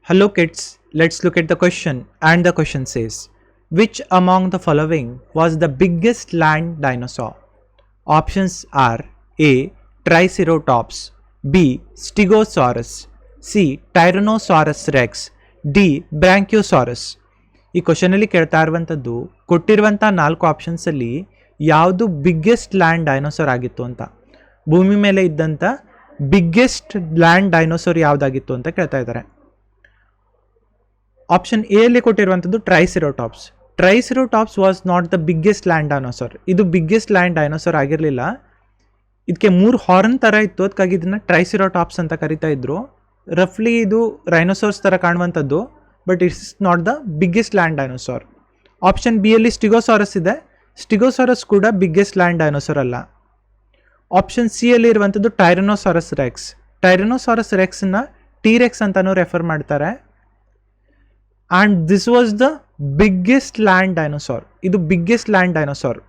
Hello kids, let's look at the question, and the question says, which among the following was the biggest land dinosaur? Options are A. Triceratops, B. Stegosaurus, C. Tyrannosaurus rex, D. Brachiosaurus. ಈ ಕ್ವಶನಲ್ಲಿ ಕೇಳ್ತಾ ಇರುವಂಥದ್ದು ಕೊಟ್ಟಿರುವಂಥ 4 ಆಪ್ಷನ್ಸಲ್ಲಿ ಯಾವುದು biggest land dinosaur ಆಗಿತ್ತು ಅಂತ, ಭೂಮಿ ಮೇಲೆ ಇದ್ದಂಥ ಬಿಗ್ಗೆಸ್ಟ್ ಲ್ಯಾಂಡ್ ಡೈನೋಸಾರ್ ಯಾವುದಾಗಿತ್ತು ಅಂತ ಕೇಳ್ತಾ ಇದ್ದಾರೆ. ಆಪ್ಷನ್ ಎ ಅಲ್ಲಿ ಕೊಟ್ಟಿರುವಂಥದ್ದು triceratops. Triceratops was not the biggest land dinosaur. ಇದು ಬಿಗ್ಗೆಸ್ಟ್ ಲ್ಯಾಂಡ್ ಡೈನೋಸಾರ್ ಆಗಿರಲಿಲ್ಲ. ಇದಕ್ಕೆ 3 ಹಾರ್ನ್ ಥರ ಇತ್ತು, ಅದಕ್ಕಾಗಿ ಇದನ್ನು ಟ್ರೈಸೆರೋಟಾಪ್ಸ್ ಅಂತ ಕರಿತಾ ಇದ್ರು. ರಫ್ಲಿ ಇದು ರೈನೋಸಾರ್ಸ್ ಥರ ಕಾಣುವಂಥದ್ದು, but it's not the biggest land dinosaur. Option B ಅಲ್ಲಿ ಸ್ಟಿಗೋಸಾರಸ್ ಇದೆ. ಸ್ಟಿಗೋಸಾರಸ್ ಕೂಡ ಬಿಗ್ಗೆಸ್ಟ್ ಲ್ಯಾಂಡ್ ಡೈನೋಸಾರ್ ಅಲ್ಲ. ಆಪ್ಷನ್ ಸಿ ಅಲ್ಲಿ ಇರುವಂಥದ್ದು ಟೈರನೋಸಾರಸ್ ರೆಕ್ಸ್. ಟೈರನೋಸಾರಸ್ ರೆಕ್ಸ್ನ ಟಿ-ರೆಕ್ಸ್ ಅಂತಲೂ ರೆಫರ್ ಮಾಡ್ತಾರೆ. And this was the biggest land dinosaur. ಇದು biggest land dinosaur.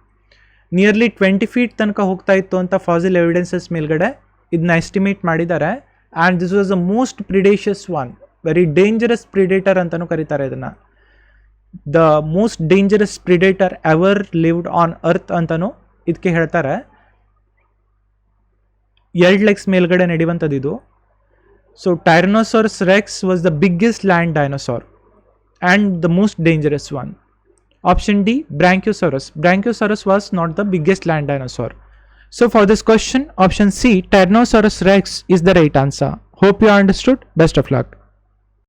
Nearly 20 feet ತನಕ ಹೋಗ್ತಾ ಇತ್ತು ಅಂತ ಫಾಸಿಲ್ ಎವಿಡೆನ್ಸಸ್ ಮೇಲ್ಗಡೆ ಇದನ್ನ ಎಸ್ಟಿಮೇಟ್ ಮಾಡಿದ್ದಾರೆ. And this was the most predacious one, very dangerous predator ಅಂತಲೂ ಕರೀತಾರೆ ಇದನ್ನು. The most dangerous predator ever lived on earth ಅಂತಲೂ ಇದಕ್ಕೆ ಹೇಳ್ತಾರೆ. 2 legs ಮೇಲ್ಗಡೆ ನಡೆಯುವಂಥದ್ದು ಇದು. So tyrannosaurus rex was the biggest land dinosaur and the most dangerous one. Option D, Brachiosaurus. Brachiosaurus was not the biggest land dinosaur. So for this question, option C, Tyrannosaurus rex is the right answer. Hope you understood. Best of luck.